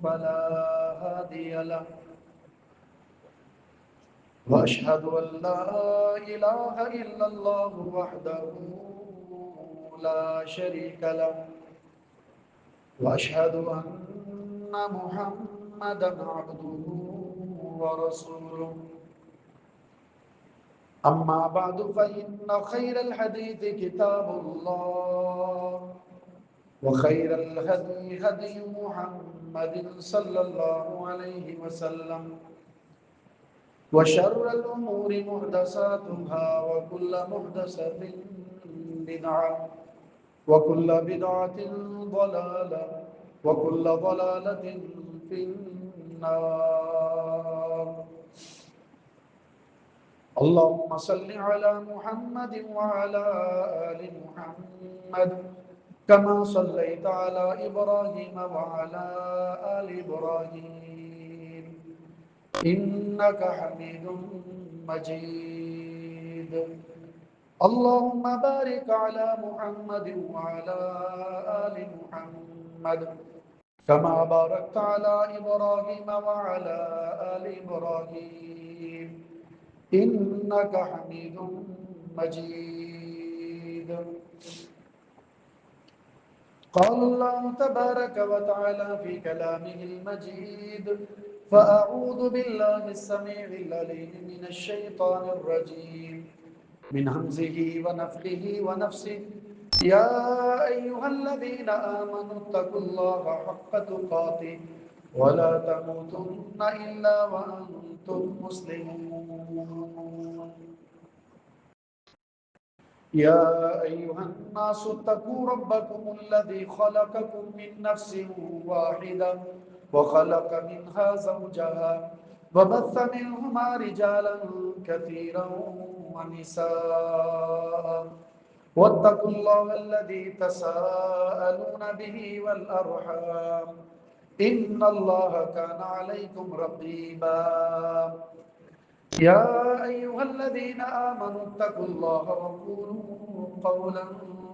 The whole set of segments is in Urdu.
فلا هادي له وأشهد أن لا إله إلا الله وحده لا شريك له وأشهد أن محمدا عبده ورسوله أما بعد فإن خير الحديث كتاب الله وخير الهدي هدي محمد صلى الله عليه وسلم وشر الأمور محدثاتها وكل محدثة بدعة وكل بدعة ضلالة وكل ضلالة في النار. اللهم صل على محمد وعلى آل محمد كما صليت على إبراهيم وعلى آل إبراهيم إنك حميد مجيد. اللهم بارك على محمد وعلى آل محمد كما باركت على إبراهيم وعلى آل إبراهيم إنك حميد مجيد. قال الله تبارك وتعالى في كلامه المجيد: فأعوذ بالله السميع العليم من الشيطان الرجيم من همزه ونفخه ونفسه. يا أيها الذين آمنوا اتقوا الله حق تقاته ولا تموتن إلا وأنتم مسلمون. يا أيها الناس اتقوا ربكم الذي خلقكم من نفس واحدة وخلق منها زوجها وبث منهما رجالا كثيرا ونساء واتقوا الله الذي تساءلون به والأرحام إن الله كان عليكم رقيبا. يا أيها الذين آمنوا اتقوا الله وقولوا قولا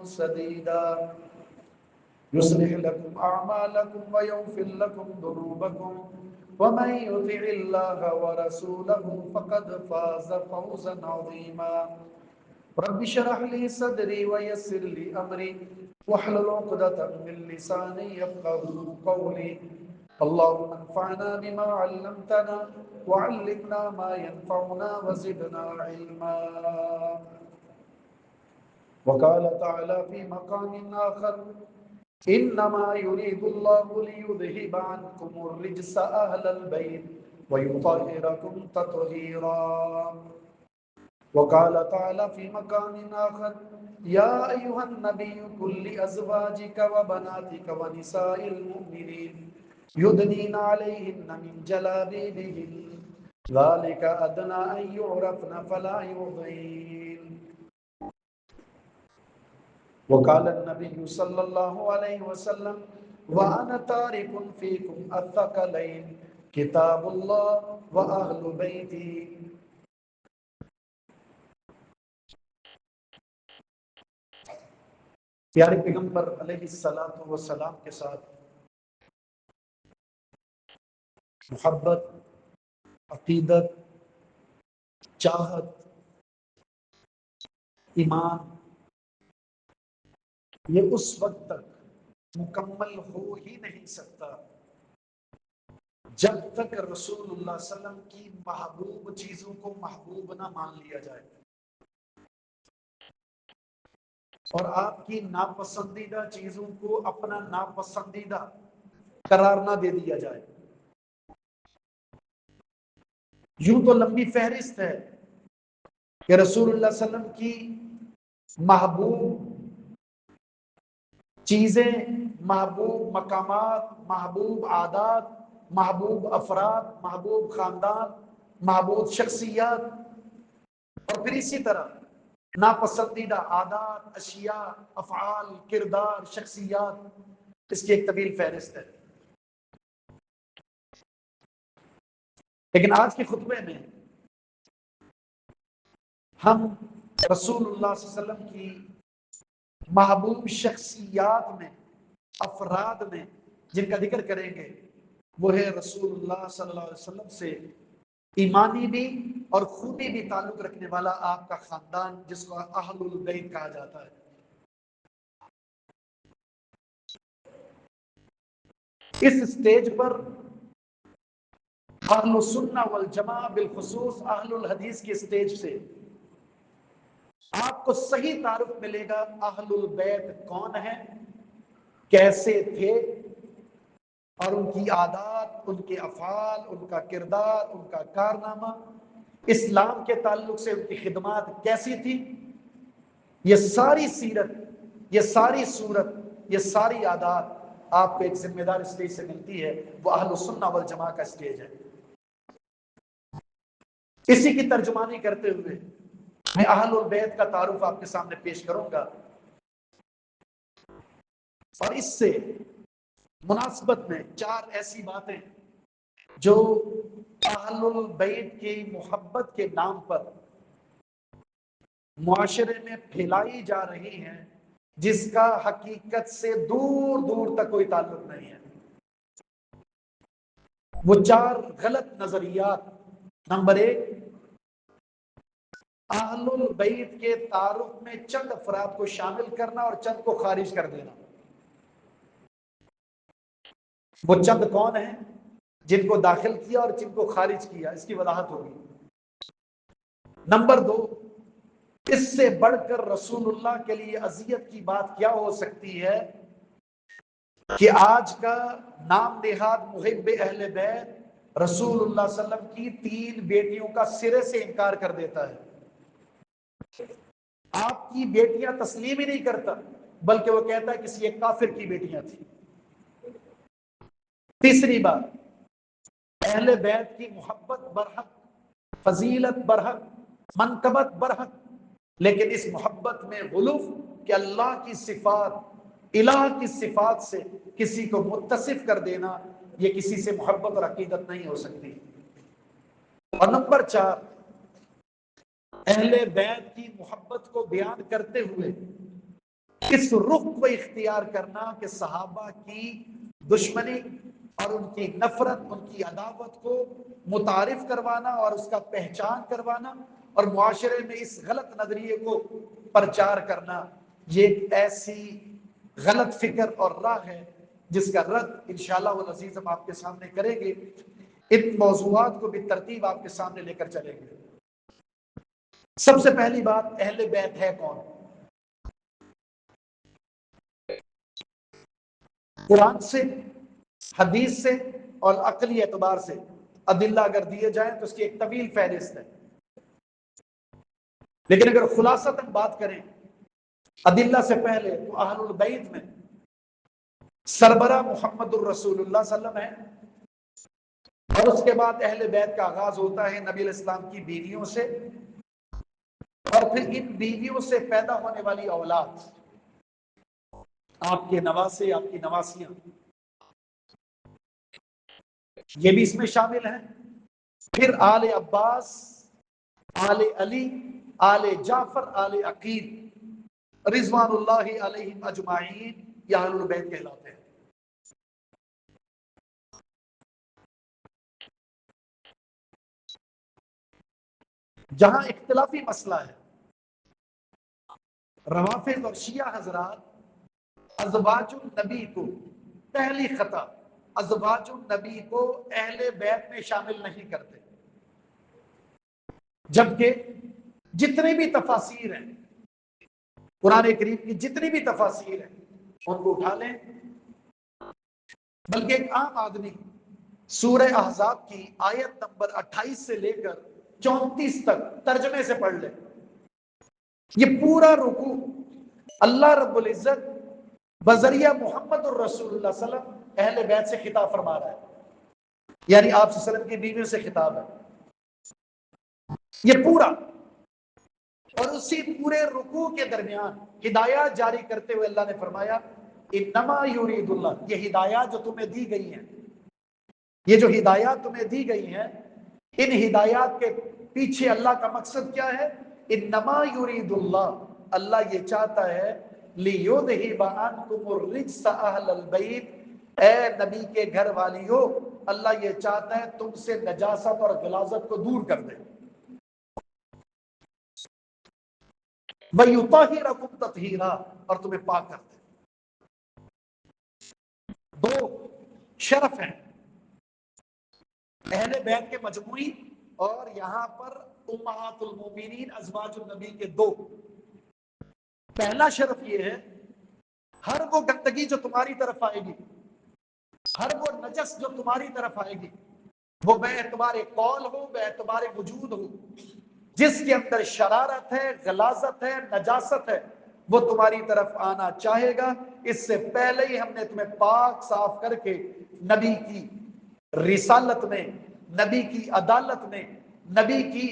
سديدا يصلح لكم أعمالكم ويغفر لكم ذنوبكم ومن يطع الله ورسوله فقد فاز فوزا عظيما. رب اشرح لي صدري ويسر لي أمري واحلل عقدة من لساني يفقهوا قولي. اللهم انفعنا بما علمتنا وعلمنا ما ينفعنا وزدنا علما. وقال تعالى في مقام آخر: إنما يريد الله ليذهب عنكم الرجس أهل البيت ويطهركم تطهيرا. وقال تعالى في مقام آخر: يا أيها النبي قل لأزواجك وبناتك ونساء المؤمنين يدنين عليهن من جلابيبهن ذلك أدنى أن يعرفن فلا يؤذين. وقال النبي صلى الله عليه وسلم: وأنا تارك فيكم الثقلين كتاب الله وأهل بيتي. پیارے پیغمبر علیہ الصلوۃ والسلام کے ساتھ محبت، عقیدت، چاہت، ایمان یہ اس وقت تک مکمل ہو ہی نہیں سکتا جب تک رسول اللہ صلی اللہ علیہ وسلم کی محبوب چیزوں کو محبوب نہ مان لیا جائے اور آپ کی ناپسندیدہ چیزوں کو اپنا ناپسندیدہ قرار نہ دے دیا جائے. یوں تو لمبی فہرست ہے کہ رسول اللہ صلی اللہ علیہ وسلم کی محبوب چیزیں، محبوب مقامات، محبوب عادات، محبوب افراد، محبوب خاندان، محبوب شخصیات، اور پھر اسی طرح ناپسندیدہ عادات، اشیاء، افعال، کردار، شخصیات، اس کی ایک طویل فہرست ہے. لیکن آج کے خطبے میں ہم رسول اللہ صلی اللہ علیہ وسلم کی محبوب شخصیات میں، افراد میں جن کا ذکر کریں گے وہ ہے رسول اللہ صلی اللہ علیہ وسلم سے ایمانی بھی اور خونی بھی تعلق رکھنے والا آپ کا خاندان، جس کو اہل البیت کہا جاتا ہے۔ اس اسٹیج پر اہل السنہ والجماعہ بالخصوص اہل الحدیث کی اسٹیج سے آپ کو صحیح تعارف ملے گا اہل البیت کون ہے، کیسے تھے، اور ان کی عادات، ان کے افعال، ان کا کردار، ان کا کارنامہ، اسلام کے تعلق سے ان کی خدمات کیسی تھی۔ یہ ساری سیرت، یہ ساری صورت، یہ ساری عادات آپ کو ایک ذمہ دار اسٹیج سے ملتی ہے، وہ اہل السنہ والجماعہ کا اسٹیج ہے۔ اسی کی ترجمانی کرتے ہوئے میں اہل البیت کا تعارف آپ کے سامنے پیش کروں گا، اور اس سے مناسبت میں چار ایسی باتیں جو اہل البیت کی محبت کے نام پر معاشرے میں پھیلائی جا رہی ہیں، جس کا حقیقت سے دور دور تک کوئی تعلق نہیں ہے۔ وہ چار غلط نظریات: نمبر ایک، اہل البیت کے تعارف میں چند افراد کو شامل کرنا اور چند کو خارج کر دینا۔ وہ چند کون ہیں؟ جن کو داخل کیا اور جن کو خارج کیا، اس کی وضاحت ہوگی۔ نمبر دو، اس سے بڑھ کر رسول اللہ کے لیے اذیت کی بات کیا ہو سکتی ہے کہ آج کا نام نہاد محب اہل بیت رسول اللہ صلی اللہ علیہ وسلم کی 3 بیٹیوں کا سرے سے انکار کر دیتا ہے، آپ کی بیٹیاں تسلیم ہی نہیں کرتا، بلکہ وہ کہتا ہے کسی ایک کافر کی بیٹیاں تھیں۔ تیسری بات، اہل بیت کی محبت برحق، فضیلت برحق، منقبت برحق، لیکن اس محبت میں غلو کہ اللہ کی صفات، الہ کی صفات سے کسی کو متصف کر دینا، یہ کسی سے محبت اور عقیدت نہیں ہو سکتی۔ اور نمبر 4، اہل بیت کی محبت کو بیان کرتے ہوئے اس رخ کو اختیار کرنا کہ صحابہ کی دشمنی اور ان کی نفرت، ان کی عداوت کو متعارف کروانا اور اس کا پہچان کروانا اور معاشرے میں اس غلط نظریے کو پرچار کرنا، یہ ایک ایسی غلط فکر اور راہ ہے جس کا رد انشاءاللہ والعزیز ہم آپ کے سامنے کریں گے۔ ان موضوعات کو بھی ترتیب آپ کے سامنے لے کر چلیں گے۔ سب سے پہلی بات، اہل بیت ہے کون؟ قرآن سے، حدیث سے اور عقلی اعتبار سے ادلہ اگر دیے جائیں تو اس کی ایک طویل فہرست ہے، لیکن اگر خلاصتاً بات کریں ادلہ سے پہلے تو اہل البیت میں سربراہ محمد الرسول اللہ صلی اللہ علیہ وسلم ہے، اور اس کے بعد اہل بیت کا آغاز ہوتا ہے نبی علیہ السلام کی بیویوں سے، اور پھر ان بیویوں سے پیدا ہونے والی اولاد، آپ کے نواسے، آپ کی نواسیاں، یہ بھی اس میں شامل ہیں۔ پھر آل عباس، آل علی، آل جعفر، آل عقیل رضوان اللہ علیہم اجمعین، یہ اہل البیت کہلاتے ہیں۔ جہاں اختلافی مسئلہ ہے، روافض اور شیعہ حضرات ازواج النبی کو، پہلی خطا، ازواج النبی کو اہل بیت میں شامل نہیں کرتے، جبکہ جتنے بھی تفاسیر ہیں، قرآن کریم کی جتنی بھی تفاسیر ہیں ان کو اٹھا لیں، بلکہ ایک عام آدمی سورہ احزاب کی آیت نمبر 28 سے لے کر 34 تک ترجمے سے پڑھ لے، یہ پورا رکوع اللہ رب العزت بذریعہ محمد الرسول اللہ صلی اللہ علیہ وسلم اہل بیت سے خطاب فرما رہا ہے، یعنی آپ صلی اللہ علیہ وسلم کی بیویوں سے خطاب ہے یہ پورا، اور اسی پورے رکوع کے درمیان ہدایات جاری کرتے ہوئے اللہ نے فرمایا انما یرید اللہ، یہ ہدایات جو تمہیں دی گئی ہیں، یہ جو ہدایات تمہیں دی گئی ہیں، ان ہدایات کے پیچھے اللہ کا مقصد کیا ہے؟ انما یرید اللہ، اللہ یہ چاہتا ہے لیذہب عنکم الرجس اہل البیت، اے نبی کے گھر والیوں، اللہ یہ چاہتا ہے تم سے نجاست اور غلاظت کو دور کر دے. وَيُطَهِّرَكُمْ تَطْهِيرًا، اور تمہیں پاک کر دے. دو شرف ہیں اہل بیت کے مجموعی، اور یہاں پر امہات المومنین ازواج النبی کے دو. پہلا شرف یہ ہے ہر وہ گندگی جو تمہاری طرف آئے گی، ہر وہ نجس جو تمہاری طرف آئے گی، وہ بے اعتبار قول ہو، بے اعتبار وجود ہو، جس کے اندر شرارت ہے، غلاظت ہے، نجاست ہے، وہ تمہاری طرف آنا چاہے گا. اس سے پہلے ہی ہم نے تمہیں پاک صاف کر کے نبی کی رسالت میں، نبی کی عدالت میں، نبی کی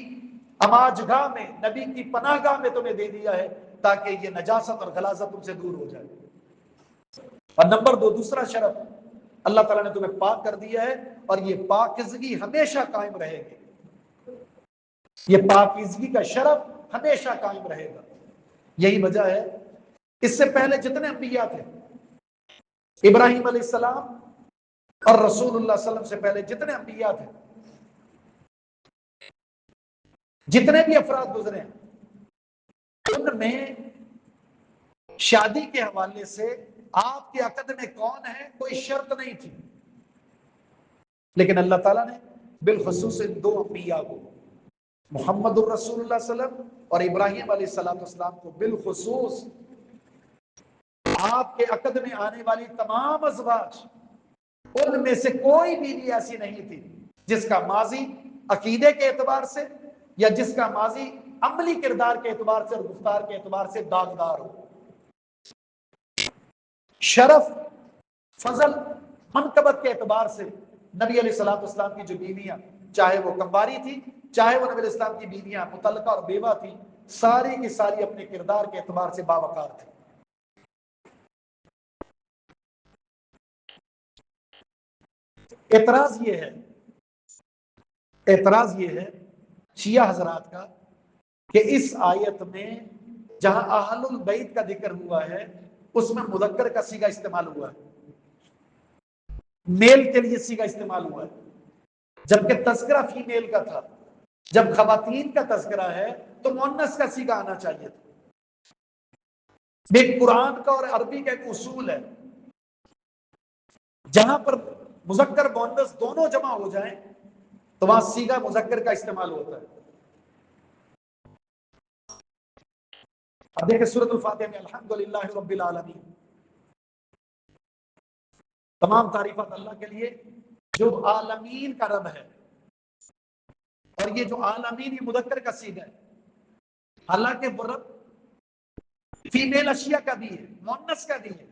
اماجگاہ میں، نبی کی پناہ گاہ میں تمہیں دے دیا ہے تاکہ یہ نجاست اور غلاظت تم سے دور ہو جائے. اور نمبر دو، دوسرا شرف اللہ تعالیٰ نے تمہیں پاک کر دیا ہے، اور یہ پاکیزگی ہمیشہ قائم رہے گی. یہ پاکیزگی کا شرف ہمیشہ قائم رہے گا. یہی وجہ ہے اس سے پہلے جتنے انبیاء تھے، ابراہیم علیہ السلام اور رسول اللہ صلی اللہ علیہ وسلم سے پہلے جتنے انبیاء تھے، جتنے بھی افراد گزرے ہیں، ان میں شادی کے حوالے سے آپ کے عقد میں کون ہے کوئی شرط نہیں تھی. لیکن اللہ تعالیٰ نے بالخصوص ان دو انبیاء کو، محمد الرسول اللہ صلی اللہ علیہ وسلم اور ابراہیم علیہ السلام کو بالخصوص، آپ کے عقد میں آنے والی تمام ازواج، ان میں سے کوئی بیوی ایسی نہیں تھی جس کا ماضی عقیدے کے اعتبار سے یا جس کا ماضی عملی کردار کے اعتبار سے اور گفتار کے اعتبار سے داغدار ہو. شرف، فضل، منقبت کے اعتبار سے نبی علیہ السلام کی جو بیویاں، چاہے وہ کمباری تھی، چاہے وہ نبی علیہ السلام کی بیویاں مطلقہ اور بیوہ تھی، ساری کی ساری اپنے کردار کے اعتبار سے باوقار تھی. اعتراض یہ ہے شیعہ حضرات کا کہ اس آیت میں جہاں اہل البیت کا ذکر ہوا ہے اس میں مذکر کا صیغہ استعمال ہوا ہے، میل کے لیے صیغہ استعمال ہوا ہے، جبکہ تذکرہ فیمیل کا تھا. جب خواتین کا تذکرہ ہے تو مؤنث کا صیغہ آنا چاہیے تھا. ایک قرآن کا اور عربی کا ایک اصول ہے، جہاں پر مذکر مؤنث دونوں جمع ہو جائیں تو وہاں صیغہ مذکر کا استعمال ہوتا ہے. اب دیکھیں سورۃ الفاتحہ میں الحمدللہ رب العالمین، تمام تعریفات اللہ کے لیے جو عالمین کا رب ہے. اور یہ جو عالمین یہ مذکر کا صیغہ ہے، حالانکہ وہ رب فیمیل اشیاء کا بھی ہے، مؤنث کا بھی ہے،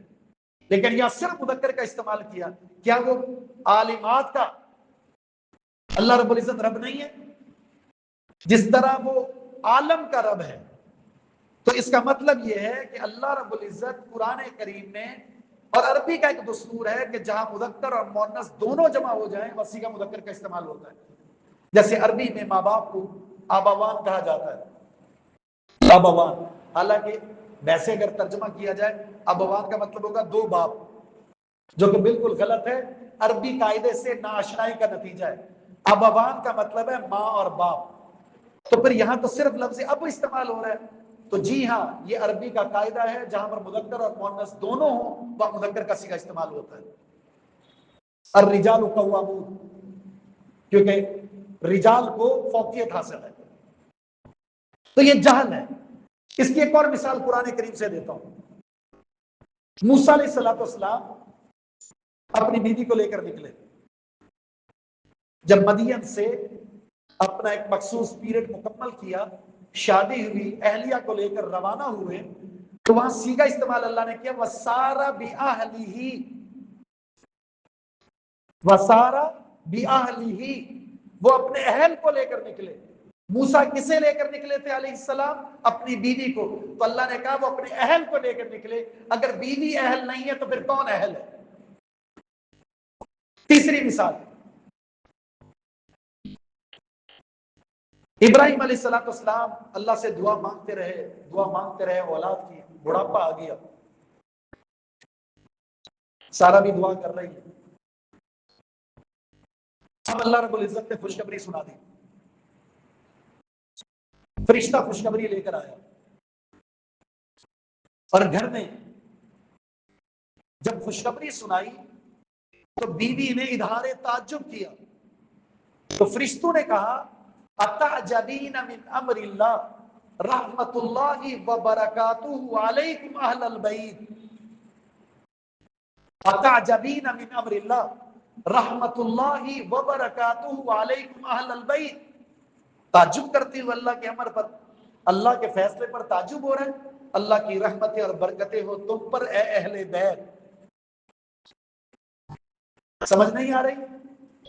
لیکن یہاں صرف مذکر کا استعمال کیا. کیا وہ عالمات کا اللہ رب العزت رب نہیں ہے؟ جس طرح وہ عالم کا رب ہے. تو اس کا مطلب یہ ہے کہ اللہ رب العزت قرآن کریم میں، اور عربی کا ایک دستور ہے کہ جہاں مذکر اور مؤنث دونوں جمع ہو جائیں وہ صیغہ مذکر کا استعمال ہوتا ہے. جیسے عربی میں ماں باپ کو آباوان کہا جاتا ہے، آباوان. حالانکہ ویسے اگر ترجمہ کیا جائے آباوان کا مطلب ہوگا دو باپ، جو کہ بالکل غلط ہے، عربی قاعدے سے ناآشنائی کا نتیجہ ہے. آباوان کا مطلب ہے ماں اور باپ. تو پھر یہاں تو صرف لفظ اب استعمال ہو رہا ہے. تو جی ہاں، یہ عربی کا قاعدہ ہے جہاں پر مذکر اور مؤنث دونوں ہوں وہاں مذکر کا صیغہ استعمال ہوتا ہے. الرجال قوامون، کیونکہ رجال کو فوقیت حاصل ہے. تو یہ جہل ہے. اس کی ایک اور مثال قرآن کریم سے دیتا ہوں. موسیٰ علیہ السلام اپنی بیوی کو لے کر نکلے. جب مدین سے اپنا ایک مخصوص پیریڈ مکمل کیا، شادی ہوئی، اہلیہ کو لے کر روانہ ہوئے، تو وہاں صیغہ استعمال اللہ نے کیا وَسَارَ بِأَهْلِهِ. وَسَارَ بِأَهْلِهِ، وہ اپنے اہل کو لے کر نکلے. موسیٰ کسے لے کر نکلے تھے علیہ السلام؟ اپنی بیوی کو. تو اللہ نے کہا وہ اپنے اہل کو لے کر نکلے. اگر بیوی اہل نہیں ہے تو پھر کون اہل ہے؟ تیسری مثال، ابراہیم علیہ السلام اللہ سے دعا مانگتے رہے اولاد کی. بڑھاپا آ گیا، سارا بھی دعا کر رہی ہے. اب اللہ رب العزت نے خوشخبری سنا دی، فرشتہ خوشخبری لے کر آیا، اور گھر میں جب خوشخبری سنائی تو بیوی نے اظہار تعجب کیا، تو فرشتوں نے کہا اتعجبین من امر اللہ رحمت اللہ وبرکاتہ علیکم اہل البیت، اتعجبین من امر اللہ رحمت اللہ وبرکاتہ علیکم اہل البیت، تعجب کرتی ہو اللہ کے امر پر، اللہ کے فیصلے پر تعجب ہو رہے ہیں، اللہ کی رحمتیں اور برکتیں ہو تم پر اے اہل بیت۔ سمجھ نہیں آ رہی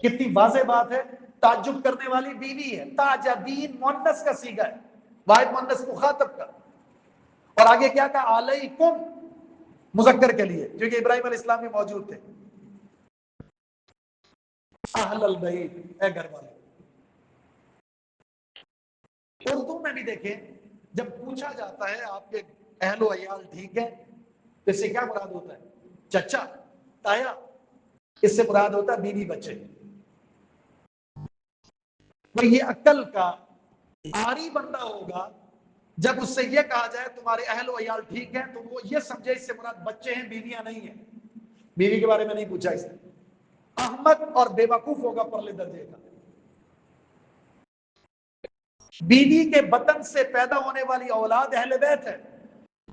کتنی واضح بات ہے؟ تعجب کرنے والی بیوی ہے، تعجبین مؤنث کا صیغہ ہے، واحد مؤنث مخاطب کا، اور آگے کیا کہا علیکم مذکر کے لیے، کیونکہ ابراہیم علیہ السلام بھی موجود تھے، اہل البیت اے گھر والے۔ اردو میں بھی دیکھیں جب پوچھا جاتا ہے آپ کے اہل و عیال ٹھیک ہے تو اس سے کیا مراد ہوتا ہے؟ چچا، تایا، اس سے مراد ہوتا ہے بیوی بچے۔ تو یہ عقل کا عاری بندہ ہوگا جب اس سے یہ کہا جائے تمہارے اہل و عیال ٹھیک ہیں تو وہ یہ سمجھے اس سے مراد بچے ہیں، بیویاں نہیں ہیں، بیوی کے بارے میں نہیں پوچھا اس نے۔ احمق اور بے وقوف ہوگا پرلے درجے کا۔ بیوی کے بطن سے پیدا ہونے والی اولاد اہل بیت ہے،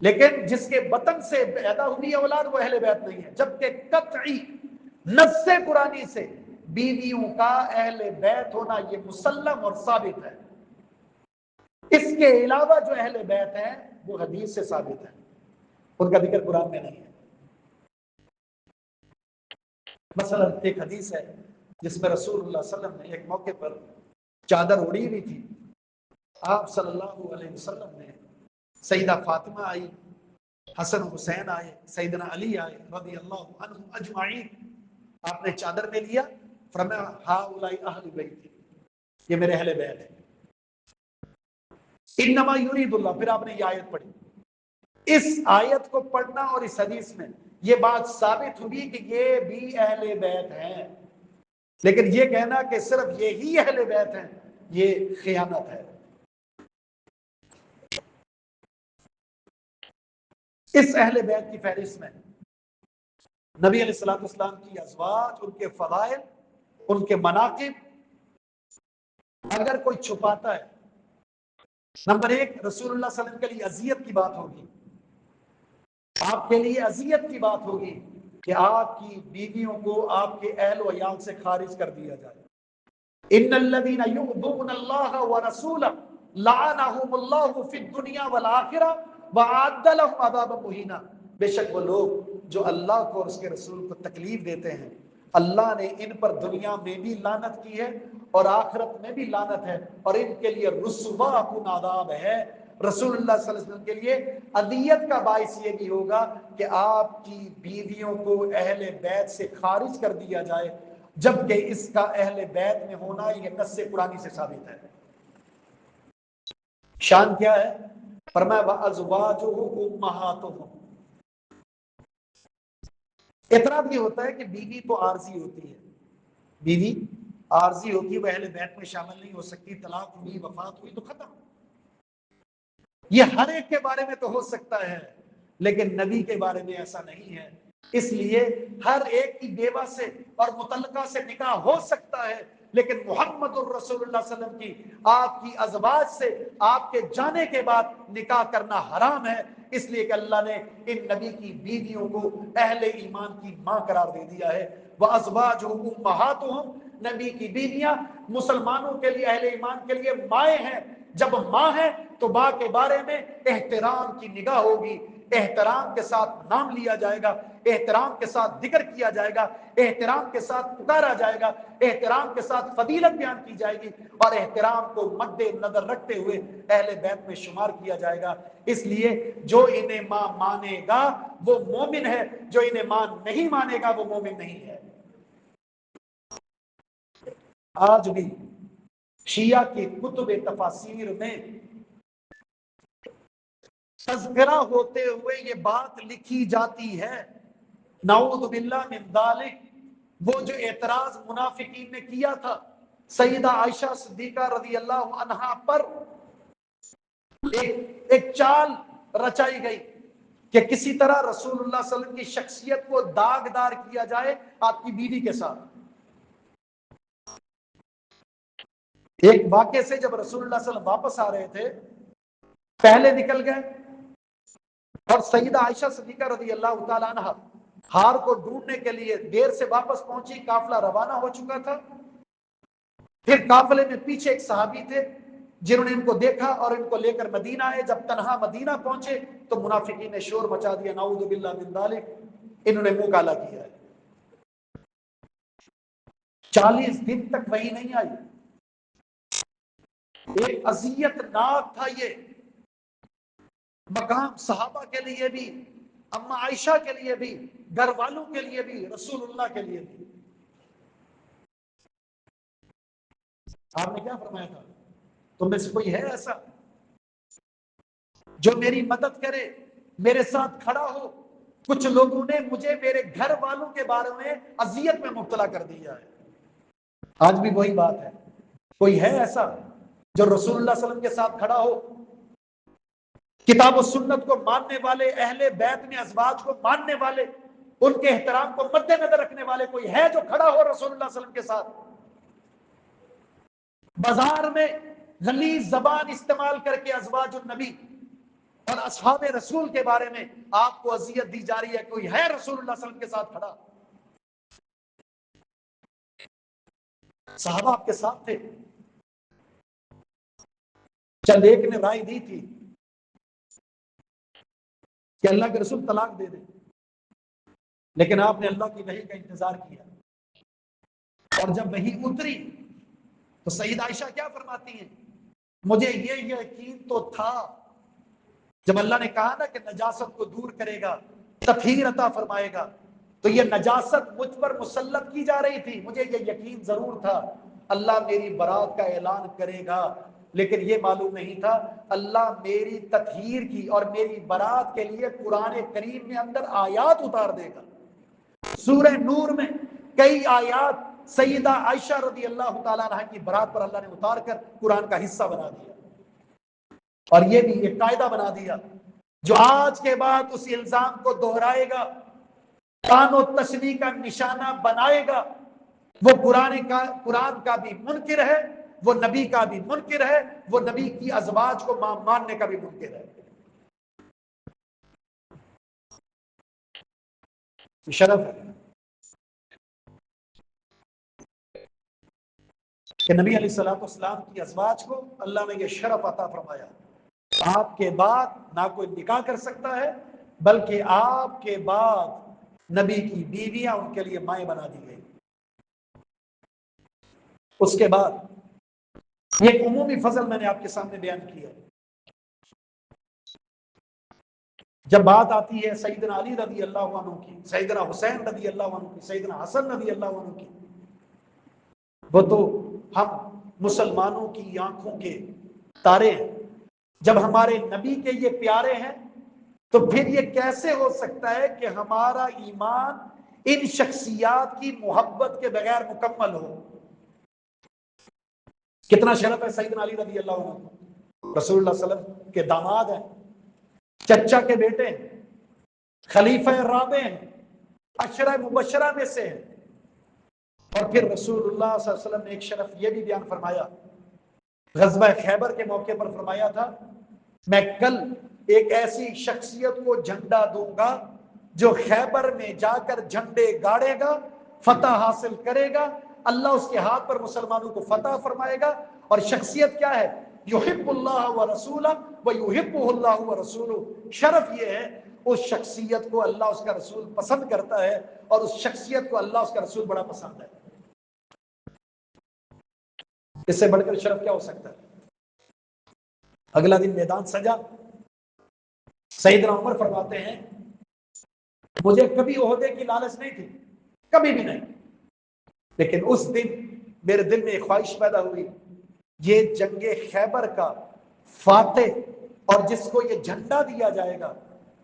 لیکن جس کے بطن سے پیدا ہوئی اولاد وہ اہل بیت نہیں ہے، جبکہ قطعی نص قرآنی سے بیویوں کا اہل بیت ہونا یہ مسلم اور ثابت ہے۔ اس کے علاوہ جو اہل بیت ہیں وہ حدیث سے ثابت ہے، ان کا ذکر قرآن میں نہیں ہے۔ مثلا ایک حدیث ہے جس میں رسول اللہ صلی اللہ علیہ وسلم نے ایک موقع پر چادر اڑی ہوئی تھی، آپ صلی اللہ علیہ وسلم نے، سیدہ فاطمہ آئی، حسن حسین آئے، سیدنا علی آئے رضی اللہ عنہم اجمعین، آپ نے چادر میں لیا، فرمایا ہؤلاء اہل بیت، یہ میرے اہل بیت ہیں، انما یرید اللہ، پھر آپ نے یہ آیت پڑھی۔ اس آیت کو پڑھنا اور اس حدیث میں یہ بات ثابت ہوئی کہ یہ بھی اہل بیت ہیں، لیکن یہ کہنا کہ صرف یہی اہل بیت ہیں یہ خیانت ہے۔ اس اہل بیت کی فہرست میں نبی علیہ الصلوۃ والسلام کی ازواج، ان کے فضائل، ان کے مناقب اگر کوئی چھپاتا ہے، نمبر ایک رسول اللہ صلی اللہ علیہ وسلم کے لیے اذیت کی بات ہوگی، آپ کے لیے اذیت کی بات ہوگی کہ آپ کی بیویوں کو آپ کے اہل و عیال سے خارج کر دیا جائے۔ ان الذين يؤذون الله ورسوله لعنهم الله في الدنيا والاخره واعد لهم عذابا مهينا، بے شک وہ لوگ جو اللہ کو اور اس کے رسول کو تکلیف دیتے ہیں اللہ نے ان پر دنیا میں بھی لعنت کی ہے اور آخرت میں بھی لعنت ہے، اور ان کے لیے رسوا کن عذاب ہے۔ رسول اللہ صلی اللہ علیہ وسلم کے لیے اذیت کا باعث یہ بھی ہوگا کہ آپ کی بیویوں کو اہل بیت سے خارج کر دیا جائے، جبکہ اس کا اہل بیت میں ہونا یہ نص قرآنی سے ثابت ہے۔ شان کیا ہے؟ فرمایا وَأَزْوَاجُهُ أُمَّهَاتُهُمْ۔ اعتراض یہ ہوتا ہے کہ بیوی تو عارضی ہوتی ہے، بیوی عارضی ہوتی ہے، وہ اہل بیت میں شامل نہیں ہو سکتی، طلاق ہوئی، وفات ہوئی تو ختم۔ یہ ہر ایک کے بارے میں تو ہو سکتا ہے لیکن نبی کے بارے میں ایسا نہیں ہے، اس لیے ہر ایک کی بیوہ سے اور مطلقہ سے نکاح ہو سکتا ہے، لیکن محمد الرسول اللہ صلی اللہ علیہ وسلم کی آپ کی ازواج سے آپ کے جانے کے بعد نکاح کرنا حرام ہے، اس لیے کہ اللہ نے ان نبی کی بیویوں کو اہل ایمان کی ماں قرار دے دیا ہے۔ وَأَزْوَاجُهُ أُمَّهَاتُهُمْ، نبی کی بیویاں مسلمانوں کے لیے، اہل ایمان کے لیے مائیں ہیں، جب ماں ہے تو ماں کے بارے میں احترام کی نگاہ ہوگی، احترام کے ساتھ نام لیا جائے گا، احترام کے ساتھ ذکر کیا جائے گا، احترام کے ساتھ پکارا جائے گا، احترام کے ساتھ فضیلت بیان کی جائے گی، اور احترام کو مد نظر رکھتے ہوئے اہل بیت میں شمار کیا جائے گا۔ اس لیے جو انہیں ماں مانے گا وہ مومن ہے، جو انہیں ماں نہیں مانے گا وہ مومن نہیں ہے۔ آج بھی شیعہ کی کتب تفاسیر میں تذکرہ ہوتے ہوئے یہ بات لکھی جاتی ہے، نعوذ باللہ من ذالک، وہ جو اعتراض منافقین نے کیا تھا سیدہ عائشہ صدیقہ رضی اللہ عنہا پر، ایک چال رچائی گئی کہ کسی طرح رسول اللہ صلی اللہ علیہ وسلم کی شخصیت کو داغدار کیا جائے آپ کی بیوی کے ساتھ۔ ایک واقعے سے جب رسول اللہ صلی اللہ علیہ وسلم واپس آ رہے تھے، پہلے نکل گئے اور سیدہ عائشہ صدیقہ رضی اللہ تعالی عنہ ہار کو ڈھونڈنے کے لیے دیر سے واپس پہنچی، قافلہ روانہ ہو چکا تھا۔ پھر قافلے میں پیچھے ایک صحابی تھے جنہوں نے ان کو دیکھا اور ان کو لے کر مدینہ آئے۔ جب تنہا مدینہ پہنچے تو منافقین نے شور مچا دیا، نعوذ باللہ من ذالک، انہوں نے منہ کالا کیا ہے۔ 40 دن تک وہی نہیں آئی۔ ایک اذیت ناک تھا یہ مقام، صحابہ کے لیے بھی، اما عائشہ کے لیے بھی، گھر والوں کے لیے بھی، رسول اللہ کے لیے بھی۔ آپ نے کیا فرمایا تھا؟ تم میں سے کوئی ہے ایسا جو میری مدد کرے، میرے ساتھ کھڑا ہو؟ کچھ لوگوں نے مجھے میرے گھر والوں کے بارے میں اذیت میں مبتلا کر دیا ہے۔ آج بھی وہی بات ہے، کوئی ہے ایسا جو رسول اللہ صلی اللہ علیہ وسلم کے ساتھ کھڑا ہو؟ کتاب و سنت کو ماننے والے، اہل بیت میں ازواج کو ماننے والے، ان کے احترام کو مد نظر رکھنے والے، کوئی ہے جو کھڑا ہو رسول اللہ صلی اللہ علیہ وسلم کے ساتھ؟ بازار میں غلیظ زبان استعمال کر کے ازواج النبی اور اصحاب رسول کے بارے میں آپ کو اذیت دی جا رہی ہے، کوئی ہے رسول اللہ صلی اللہ علیہ وسلم کے ساتھ کھڑا؟ صحابہ آپ کے ساتھ تھے، چند ایک نے رائے دی تھی کہ اللہ کے رسول طلاق دے دیں، لیکن آپ نے اللہ کی وحی کا انتظار کیا، اور جب وحی اتری تو سیدہ عائشہ کیا فرماتی ہیں؟ مجھے یہ یقین تو تھا، جب اللہ نے کہا نا کہ نجاست کو دور کرے گا، تطہیر عطا فرمائے گا، تو یہ نجاست مجھ پر مسلط کی جا رہی تھی، مجھے یہ یقین ضرور تھا اللہ میری برات کا اعلان کرے گا، لیکن یہ معلوم نہیں تھا اللہ میری تطہیر کی اور میری برات کے لیے قرآن کریم میں اندر آیات اتار دے گا۔ سورہ نور میں کئی آیات سیدہ عائشہ رضی اللہ تعالیٰ عنہ کی برات پر اللہ نے اتار کر قرآن کا حصہ بنا دیا، اور یہ بھی ایک قاعدہ بنا دیا جو آج کے بعد اس الزام کو دہرائے گا، طعن و تشنیع کا نشانہ بنائے گا، وہ قرآن کا بھی منکر ہے، وہ نبی کا بھی منکر ہے، وہ نبی کی ازواج کو ماننے کا بھی منکر ہے۔ شرف ہے کہ نبی علیہ السلام والسلام کی ازواج کو اللہ نے یہ شرف عطا فرمایا، آپ کے بعد نہ کوئی نکاح کر سکتا ہے، بلکہ آپ کے بعد نبی کی بیویاں ان کے لیے مائیں بنا دی گئی۔ اس کے بعد یہ عمومی فضل میں نے آپ کے سامنے بیان کیا، جب بات آتی ہے سیدنا علی رضی اللہ عنہ کی، سیدنا حسین رضی اللہ عنہ کی، سیدنا حسن رضی اللہ عنہ کی، وہ تو ہم مسلمانوں کی آنکھوں کے تارے ہیں۔ جب ہمارے نبی کے یہ پیارے ہیں تو پھر یہ کیسے ہو سکتا ہے کہ ہمارا ایمان ان شخصیات کی محبت کے بغیر مکمل ہو؟ کتنا شرف ہے سیدنا علی رضی اللہ عنہ، رسول اللہ صلی اللہ علیہ وسلم کے داماد ہیں، چچا کے بیٹے ہیں، خلیفہ رابع ہیں، عشرہ مبشرہ میں سے ہیں، اور پھر رسول اللہ صلی اللہ علیہ وسلم نے ایک شرف یہ بھی بیان فرمایا، غزوہ خیبر کے موقع پر فرمایا تھا میں کل ایک ایسی شخصیت کو جھنڈا دوں گا جو خیبر میں جا کر جھنڈے گاڑے گا، فتح حاصل کرے گا، اللہ اس کے ہاتھ پر مسلمانوں کو فتح فرمائے گا۔ اور شخصیت کیا ہے؟ یحب اللہ و رسولہ و یحبہ اللہ و رسولہ، شرف یہ ہے اس شخصیت کو اللہ اس کا رسول پسند کرتا ہے، اور اس شخصیت کو اللہ اس کا رسول بڑا پسند ہے۔ اس سے بڑھ کر شرف کیا ہو سکتا ہے؟ اگلا دن میدان سجا، سیدنا عمر فرماتے ہیں مجھے کبھی عہدے کی لالچ نہیں تھی، کبھی بھی نہیں، لیکن اس دن میرے دل میں ایک خواہش پیدا ہوئی، یہ جنگ خیبر کا فاتح اور جس کو یہ جھنڈا دیا جائے گا،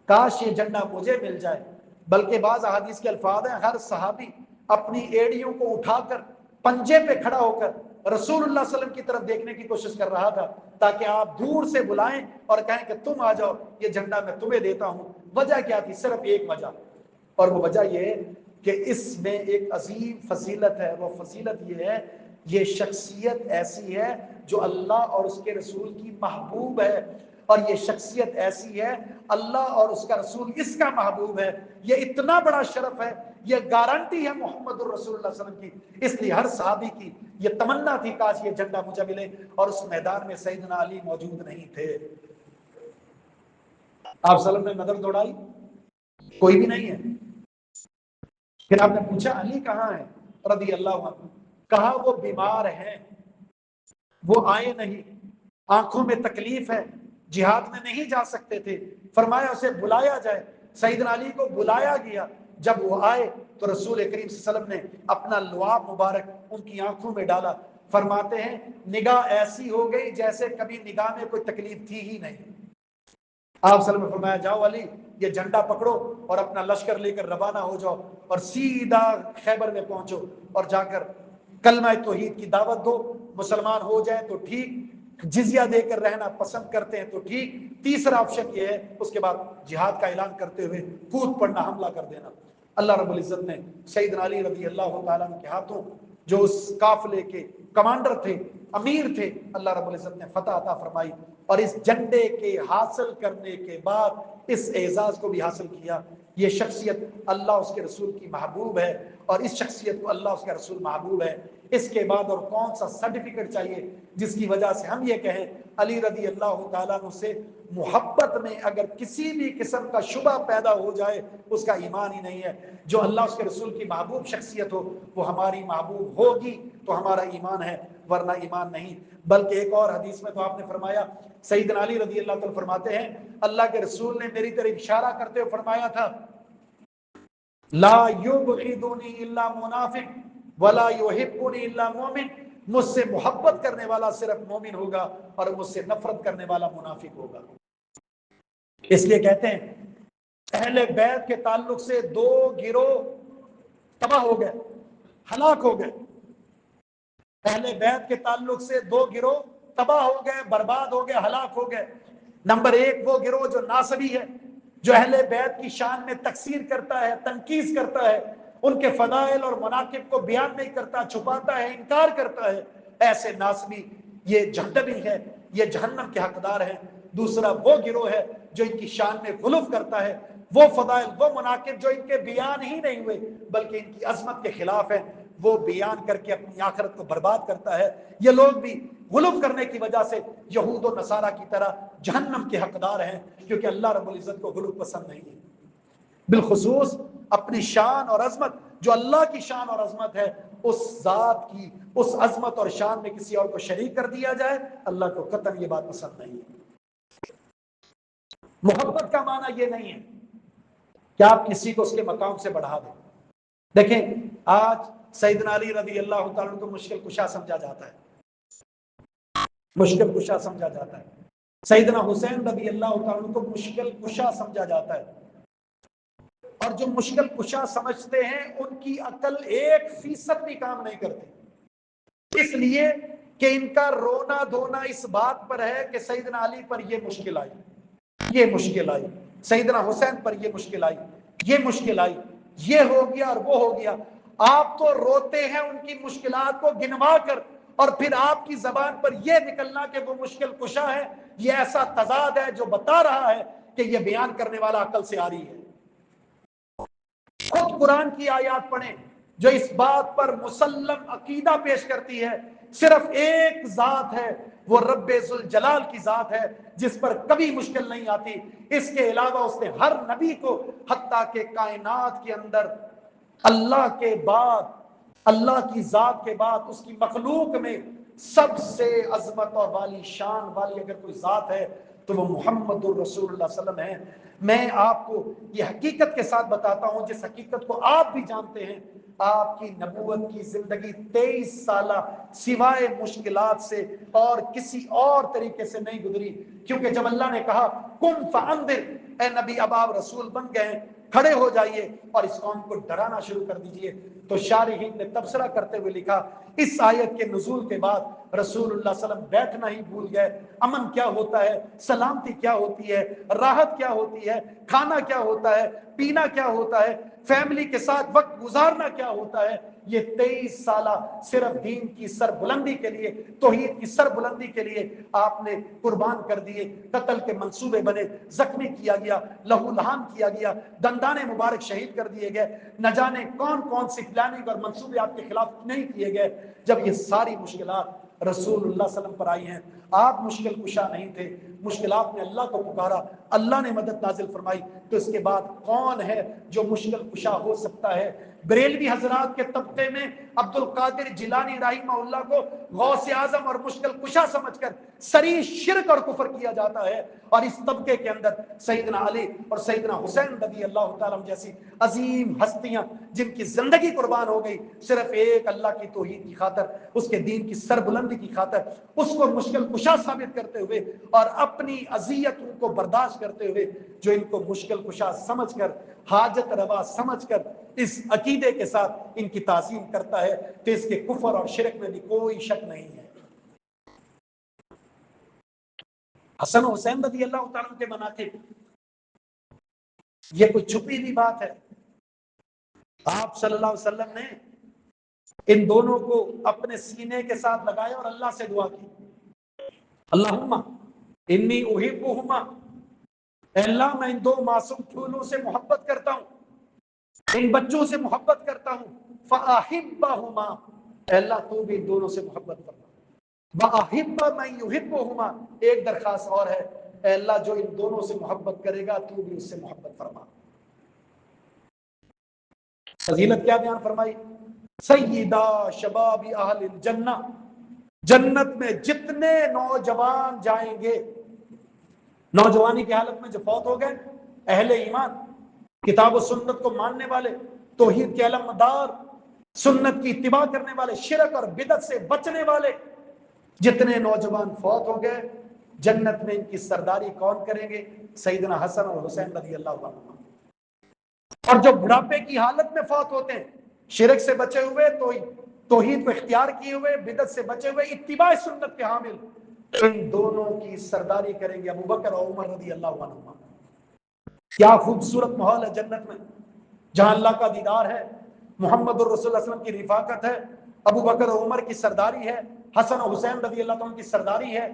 کاش یہ جھنڈا مجھے مل جائے۔ بلکہ بعض احادیث کے الفاظ ہیں ہر صحابی اپنی ایڑیوں کو اٹھا کر پنجے پہ کھڑا ہو کر رسول اللہ صلی اللہ علیہ وسلم کی طرف دیکھنے کی کوشش کر رہا تھا تاکہ آپ دور سے بلائیں اور کہیں کہ تم آ جاؤ، یہ جھنڈا میں تمہیں دیتا ہوں۔ وجہ کیا تھی؟ صرف ایک وجہ، اور وہ وجہ یہ ہے کہ اس میں ایک عظیم فضیلت ہے۔ وہ فضیلت یہ ہے، یہ شخصیت ایسی ہے جو اللہ اور اس کے رسول کی محبوب ہے، اور یہ شخصیت ایسی ہے اللہ اور اس کا رسول اس کا محبوب ہے۔ یہ اتنا بڑا شرف ہے، یہ گارنٹی ہے محمد الرسول اللہ صلی اللہ علیہ وسلم کی۔ اس لیے ہر صحابی کی یہ تمنا تھی کاش یہ جھنڈا مجھے ملے، اور اس میدان میں سیدنا علی موجود نہیں تھے۔ آپ صلی اللہ علیہ وسلم نے نظر دوڑائی، کوئی بھی نہیں ہے۔ پھر آپ نے پوچھا علی کہاں ہے رضی اللہ عنہ؟ کہا وہ بیمار ہیں، وہ آئے نہیں، آنکھوں میں تکلیف ہے، جہاد میں نہیں جا سکتے تھے۔ فرمایا اسے بلایا جائے۔ سیدنا علی کو بلایا گیا۔ جب وہ آئے تو رسول کریم صلی اللہ علیہ وسلم نے اپنا لعاب مبارک ان کی آنکھوں میں ڈالا۔ فرماتے ہیں نگاہ ایسی ہو گئی جیسے کبھی نگاہ میں کوئی تکلیف تھی ہی نہیں۔ آپ صلی اللہ علیہ وسلم نے فرمایا جاؤ علی، یہ جھنڈا پکڑو اور اپنا لشکر لے کر روانہ ہو جاؤ، اور سیدھا خیبر میں پہنچو، اور جا کر کلمہ توحید کی دعوت دو۔ مسلمان ہو جائیں تو ٹھیک، جزیہ دے کر رہنا پسند کرتے ہیں تو ٹھیک، تیسرا آپشن یہ ہے اس کے بعد جہاد کا اعلان کرتے ہوئے کود پڑنا، حملہ کر دینا۔ اللہ رب العزت نے سیدنا علی رضی اللہ تعالیٰ عنہ کے ہاتھوں، جو اس قافلے کے کمانڈر تھے، امیر تھے، اللہ رب العزت نے فتح عطا فرمائی، اور اس جھنڈے کے حاصل کرنے کے بعد اس اعزاز کو بھی حاصل کیا۔ یہ شخصیت اللہ اس کے رسول کی محبوب ہے، اور اس شخصیت کو اللہ اس کا رسول محبوب ہے۔ اس کے بعد اور کون سا سرٹیفکیٹ چاہیے جس کی وجہ سے ہم یہ کہیں علی رضی اللہ تعالیٰ عنہ سے محبت میں اگر کسی بھی قسم کا شبہ پیدا ہو جائے اس کا ایمان ہی نہیں ہے۔ جو اللہ اس کے رسول کی محبوب شخصیت ہو وہ ہماری محبوب ہوگی تو ہمارا ایمان ہے، ورنہ ایمان نہیں۔ بلکہ ایک اور حدیث میں تو آپ نے فرمایا، سیدنا علی رضی اللہ تعالیٰ فرماتے ہیں اللہ کے رسول نے میری طرف اشارہ کرتے ہوئے فرمایا تھا لا یبغضنی الا منافق ولا یحبنی الا مومن، مجھ سے محبت کرنے والا صرف مومن ہوگا اور مجھ سے نفرت کرنے والا منافق ہوگا۔ اس لیے کہتے ہیں اہل بیت کے تعلق سے دو گروہ تباہ ہو گئے، ہلاک ہو گئے۔ اہل بیت کے تعلق سے دو گروہ تباہ ہو گئے، برباد ہو گئے، ہلاک ہو گئے۔ نمبر ایک وہ گروہ جو ناصبی ہے، جو اہل بیت کی شان میں تقصیر کرتا ہے، تنقیص کرتا ہے، ان کے فضائل اور مناقب کو بیان نہیں کرتا، چھپاتا ہے، انکار کرتا ہے۔ ایسے ناصبی یہ جہنمی ہے، یہ جہنم کے حقدار ہیں۔ دوسرا وہ گروہ ہے جو ان کی شان میں غلو کرتا ہے، وہ فضائل، وہ مناقب جو ان کے بیان ہی نہیں ہوئے بلکہ ان کی عظمت کے خلاف ہیں، وہ بیان کر کے اپنی آخرت کو برباد کرتا ہے۔ یہ لوگ بھی غلو کرنے کی وجہ سے یہود و نصارہ کی طرح جہنم کے حقدار ہیں، کیونکہ اللہ رب العزت کو غلو پسند نہیں ہے۔ بالخصوص اپنی شان اور عظمت، جو اللہ کی شان اور عظمت ہے، اس ذات کی اس عظمت اور شان میں کسی اور کو شریک کر دیا جائے، اللہ کو قطعاً یہ بات پسند نہیں ہے۔ محبت کا معنی یہ نہیں ہے کہ آپ کسی کو اس کے مقام سے بڑھا دیں۔ دیکھیں آج سیدنا علی رضی اللہ تعالیٰ عنہ کو مشکل کشا سمجھا جاتا ہے، مشکل کشا سمجھا جاتا ہے۔ سیدنا حسین رضی اللہ تعالیٰ عنہ کو مشکل کشا سمجھا جاتا ہے، اور جو مشکل کشا سمجھتے ہیں ان کی عقل 1% بھی کام نہیں کرتی، اس لیے کہ ان کا رونا دھونا اس بات پر ہے کہ سیدنا علی پر یہ مشکل آئی، یہ مشکل آئی، سیدنا حسین پر یہ مشکل آئی، یہ مشکل آئی، یہ ہو گیا اور وہ ہو گیا۔ آپ تو روتے ہیں ان کی مشکلات کو گنوا کر، اور پھر آپ کی زبان پر یہ نکلنا کہ وہ مشکل کشا ہے، یہ ایسا تضاد ہے جو بتا رہا ہے کہ یہ بیان کرنے والا عقل سے آ رہی ہے۔ خود قرآن کی آیات پڑھیں جو اس بات پر مسلم عقیدہ پیش کرتی ہے صرف ایک ذات ہے، وہ رب ذوالجلال کی ذات ہے جس پر کبھی مشکل نہیں آتی۔ اس کے علاوہ اس نے ہر نبی کو، حتیٰ کہ کائنات کے اندر اللہ کے بعد، اللہ کی ذات کے بعد اس کی مخلوق میں سب سے عظمت اور والی شان والی اگر کوئی ذات ہے تو وہ محمد الرسول اللہ صلی اللہ علیہ وسلم ہے۔ میں آپ کو یہ حقیقت کے ساتھ بتاتا ہوں جس حقیقت کو آپ بھی جانتے ہیں، آپ کی نبوت کی زندگی 23 سالہ سوائے مشکلات سے اور کسی اور طریقے سے نہیں گزری، کیونکہ جب اللہ نے کہا کن فانذر، اے نبی اب آپ رسول بن گئے، کھڑے ہو جائیے اور اس قوم کو ڈرانا شروع کر دیجئے۔ تو شارحین نے تبصرہ کرتے ہوئے لکھا اس آیت کے نزول کے بعد رسول اللہ صلی اللہ علیہ وسلم بیٹھنا ہی بھول گئے۔ امن کیا ہوتا ہے، سلامتی کیا ہوتی ہے، راحت کیا ہوتی ہے، کھانا کیا ہوتا ہے، پینا کیا ہوتا ہے، فیملی کے ساتھ وقت گزارنا کیا ہوتا ہے، یہ 23 سالہ صرف دین کی سر بلندی کے لیے، توحید کی سر بلندی کے لیے آپ نے قربان کر دیے۔ قتل کے منصوبے بنے، زخمی کیا گیا، لہو لہان کیا گیا، دندانے مبارک شہید کر دیے گئے، نہ جانے کون کون سی پلاننگ اور منصوبے آپ کے خلاف نہیں کیے گئے۔ جب یہ ساری مشکلات رسول اللہ صلی اللہ علیہ وسلم پر آئی ہیں، آپ مشکل کشا نہیں تھے، مشکلات نے اللہ کو پکارا، اللہ نے مدد نازل فرمائی، تو اس کے بعد کون ہے جو مشکل کشا ہو سکتا ہے؟ بریلوی حضرات کے طبقے میں عبد القادر جیلانی رحمہ اللہ کو غوث اعظم اور مشکل کشا سمجھ کر صریح شرک اور کفر کیا جاتا ہے، اور اس طبقے کے اندر سیدنا علی اور سیدنا حسین رضی اللہ تعالیٰ جیسی عظیم ہستیاں جن کی زندگی قربان ہو گئی صرف ایک اللہ کی توحید کی خاطر، اس کے دین کی سربلندی کی خاطر، اس کو مشکل کشا ثابت کرتے ہوئے اور اپنی اذیتوں کو برداشت کرتے ہوئے، جو ان کو مشکل کشا سمجھ کر، حاجت روا سمجھ کر اس عقیدے کے ساتھ ان کی تعظیم کرتا ہے، تو اس کے کفر اور شرک میں بھی کوئی شک نہیں ہے۔ حسن و حسین رضی اللہ تعالیٰ کے مناقب، یہ کوئی چھپی ہوئی بات ہے؟ آپ صلی اللہ علیہ وسلم نے ان دونوں کو اپنے سینے کے ساتھ لگایا اور اللہ سے دعا کی، اللہم انی احبہما، اے اللہ میں ان دو معصوم پھولوں سے محبت کرتا ہوں، ان بچوں سے محبت کرتا ہوں، فاحبہما، اے اللہ تو بھی ان دونوں سے محبت کرتا ہوں، واحب من یحبہما، ایک درخواست اور ہے، اے اللہ جو ان دونوں سے محبت کرے گا تو بھی اس سے محبت فرما۔ فضیلت کیا بیان فرمائی؟ سیدہ شباب اہل الجنہ، جنت میں جتنے نوجوان جائیں گے، نوجوانی کی حالت میں جو فوت ہو گئے، اہل ایمان، کتاب و سنت کو ماننے والے، توحید کے علمدار، سنت کی اتباع کرنے والے، شرک اور بدعت سے بچنے والے، جتنے نوجوان فوت ہو گئے، جنت میں ان کی سرداری کون کریں گے؟ سیدنا حسن اور حسین رضی اللہ عنہ۔ اور جو بڑھاپے کی حالت میں فوت ہوتے ہیں، شرک سے بچے ہوئے، توحید کو اختیار کیے ہوئے، بدعت سے بچے ہوئے، اتباع سنت کے حامل، ان دونوں کی سرداری کریں گے ابو بکر اور عمر رضی اللہ عنہ۔ کیا خوبصورت ماحول ہے جنت میں، جہاں اللہ کا دیدار ہے، محمد الرسول اللہ صلی اللہ علیہ وسلم کی رفاقت ہے، ابو بکر اور عمر کی سرداری ہے، حسن و حسین رضی اللہ عنہ کی سرداری ہے،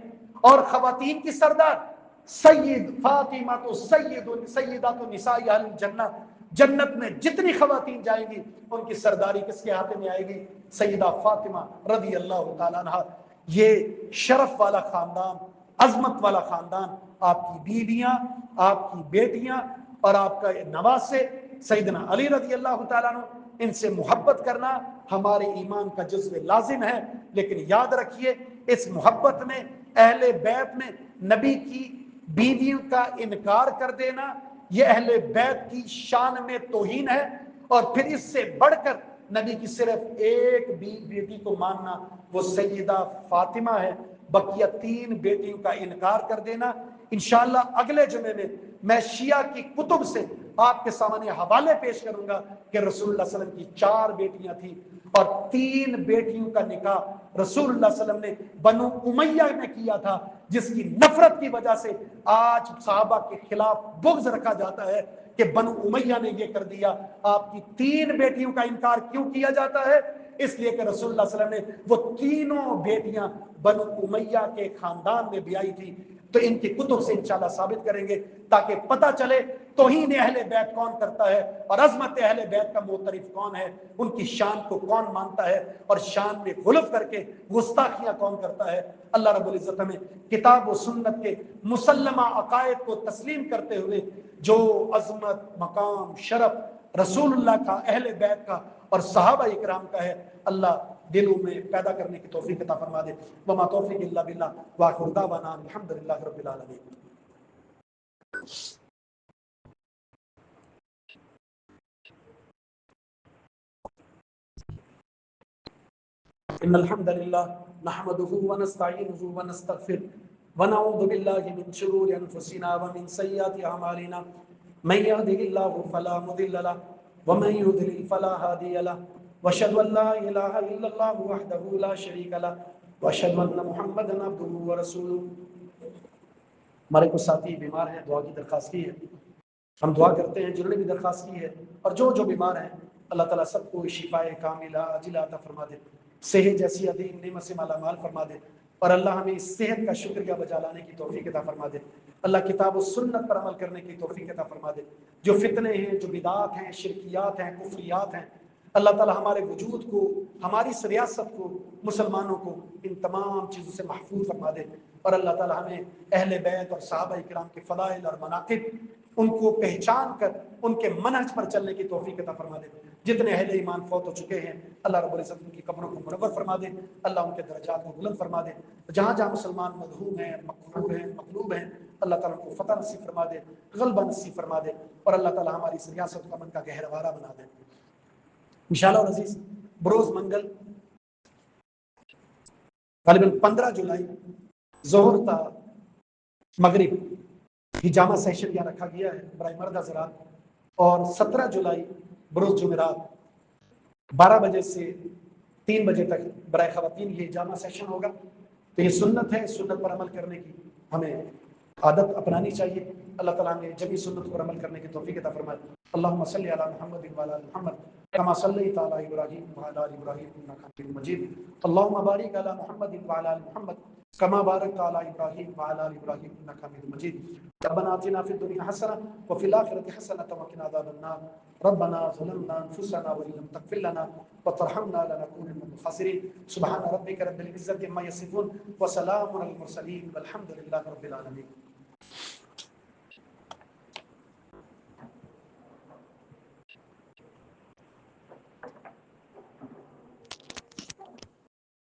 اور خواتین کی سردار سید فاطمہ تو سیدات النساء اہل الجنہ، جنت میں جتنی خواتین جائیں گی ان کی سرداری کس کے ہاتھ میں آئے گی؟ سیدہ فاطمہ رضی اللہ تعالیٰ عنہ۔ یہ شرف والا خاندان، عظمت والا خاندان، آپ کی بیویاں، آپ کی بیٹیاں اور آپ کا نواسے سیدنا علی رضی اللہ تعالیٰ عنہ، ان سے محبت کرنا ہمارے ایمان کا جزو لازم ہے۔ لیکن یاد رکھیے اس محبت میں، اہل بیت میں نبی کی بیویوں کا انکار کر دینا یہ اہل بیت کی شان میں توہین ہے، اور پھر اس سے بڑھ کر نبی کی صرف ایک بیٹی کو ماننا وہ سیدہ فاطمہ ہے، بقیہ 3 بیٹیوں کا انکار کر دینا۔ انشاءاللہ اگلے جمعے میں شیعہ کی کتب سے آپ کے سامنے حوالے پیش کروں گا کہ رسول اللہ صلی اللہ علیہ وسلم کی 4 بیٹیاں تھیں اور 3 بیٹیوں کا نکاح رسول اللہ صلی اللہ علیہ وسلم نے بنو امیہ میں کیا تھا، جس کی نفرت کی وجہ سے آج صحابہ کے خلاف بغض رکھا جاتا ہے کہ بنو امیہ نے یہ کر دیا۔ آپ کی 3 بیٹیوں کا انکار کیوں کیا جاتا ہے؟ اس لیے کہ رسول اللہ صلی اللہ علیہ وسلم نے وہ تینوں بیٹیاں بنو امیہ کے خاندان میں بھی آئی تھی، تو ان کی کتب سے انشاءاللہ ثابت کریں گے تاکہ پتہ چلے توہین اہل بیت کون کرتا ہے اور عظمت اہل بیت کا معترف کون ہے، ان کی شان کو کون مانتا ہے اور شان میں غلف کر کے گستاخیاں کون کرتا ہے۔ اللہ رب العزت ہمیں کتاب و سنت کے مسلمہ عقائد کو تسلیم کرتے ہوئے جو عظمت، مقام، شرف رسول اللہ کا، اہل بیت کا اور صحابہ اکرام کا ہے، اللہ دلوں میں پیدا کرنے کی توفیق عطا فرما دے۔ وما توفیق الا باللہ، وآخر دعوانا الحمدللہ رب العالمین۔ ان الحمد لله نحمده ونستعينه ونستغفره ونعوذ بالله من شرور انفسنا ومن سيئات اعمالنا من يهده الله فلا مضل له ومن يضلل فلا هادي له واشهد ان لا اله الا الله وحده لا شريك له واشهد ان محمدا عبده ورسوله. ہمارے کچھ ساتھی بیمار ہیں، دعا کی درخواست کی ہے. ہم دعا کرتے ہیں جنہوں نے بھی درخواست کی ہے، اور جو بیمار ہیں اللہ تعالیٰ سب کو شفائے کاملہ عاجلہ عطا فرما دے، صحت جیسی عظیم نعمت سے مالا مال فرما دے، اور اللہ ہمیں اس صحت کا شکریہ بجا لانے کی توفیق عطا فرما دے. اللہ کتاب و سنت پر عمل کرنے کی توفیق عطا فرما دے. جو فتنے ہیں، جو بدعات ہیں، شرکیات ہیں، کفریات ہیں، اللہ تعالیٰ ہمارے وجود کو، ہماری اس ریاست کو، مسلمانوں کو ان تمام چیزوں سے محفوظ فرما دے. اور اللہ تعالیٰ ہمیں اہل بیت اور صحابہ کرام کے فضائل اور مناقب ان کو پہچان کر ان کے منہج پر چلنے کی توفیق عطا فرما دے. جتنے اہل ایمان فوت ہو چکے ہیں اللہ رب العزت ان کی قبروں کو منور فرما دے، اللہ ان کے درجات کو بلند فرما دے. جہاں جہاں مسلمان مدھوم ہیں، مقہور ہیں، مغلوب ہیں، اللہ تعالیٰ ان کو فتح نصیب فرما دے، غلبہ نصیب فرما دے، اور اللہ تعالیٰ ہماری اس ریاست کو امن کا گہروارہ بنا دے. انشاءاللہ اور عزیز، بروز منگل غالباً 15 جولائی ظہر تا مغرب یہ جامع سیشن یہاں رکھا گیا ہے برائے مرد حضرات، اور 17 جولائی بروز جمعرات 12 بجے سے 3 بجے تک برائے خواتین یہ جامع سیشن ہوگا. تو یہ سنت ہے، سنت پر عمل کرنے کی ہمیں عادت اپنانی چاہیے. اللہ تعالیٰ نے جبھی سنت پر عمل کرنے کی توفیق عطا فرمائے. اللہم صلی علی محمد وعلی آل محمد کما صلیت علی ابراہیم وعلی آل ابراہیم انک حمید مجید. اللہم بارک علی محمد وعلی آل محمد کما بارکت علی ابراہیم وعلی آل ابراہیم انک حمید مجید. ربنا آتنا فی الدنیا حسنہ وفی الآخرۃ حسنۃ وقنا عذاب النار. ربنا ظلمنا انفسنا وان لم تغفر لنا وترحمنا لنكونن من الخاسرین. سبحان ربک رب العزة عما یصفون وسلام علی المرسلین والحمد للہ رب العالمین.